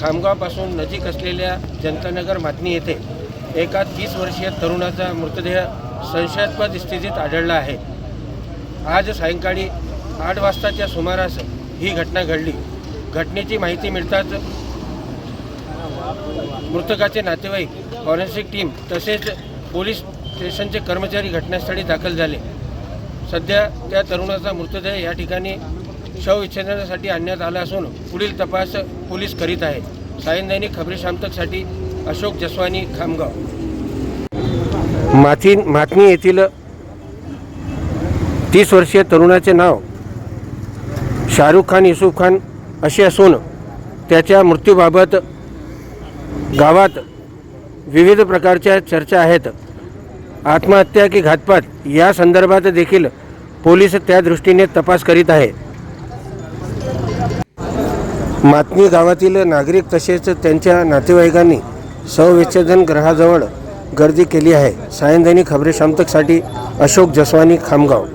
खामगावपासून नजीक असलेल्या जनतानगर मातनी येथे एका 30 वर्षीय तरुणाचा मृतदेह संशयास्पद स्थितीत आढळला आहे। आज सायंकाळी 8 वाजताच्या सुमारास ही घटना घडली। घटनेची माहिती मिळताच मृतकाचे नातेवाईक, फॉरेन्सिक टीम तसेच पोलीस स्टेशनचे कर्मचारी घटनास्थळी दाखल झाले। सध्या त्या तरुणाचा मृतदेह या ठिकाणी शवविच्छेदनासाठी आणण्यात आला असून पुढील तपास पोलीस करीत आहेत। सायन दैनिक खबरी शामतकसाठी अशोक जसवानी, खामगाव। मातनी येथील 30 वर्षीय तरुणाचे नाव शाहरुख खान युसुफ खान असे असून त्याच्या मृत्यूबाबत गावात विविध प्रकारच्या चर्चा आहेत। आत्महत्या की घातपात या संदर्भात देखील पोलीस त्या दृष्टीने तपास करीत आहे। मातनी गावातील नागरिक तसेच त्यांच्या नातेवाईकांनी शवविच्छेदन गृहाजवळ गर्दी केली आहे। सायन दैनिक खबरी शामतकसाठी अशोक जसवानी, खामगाव।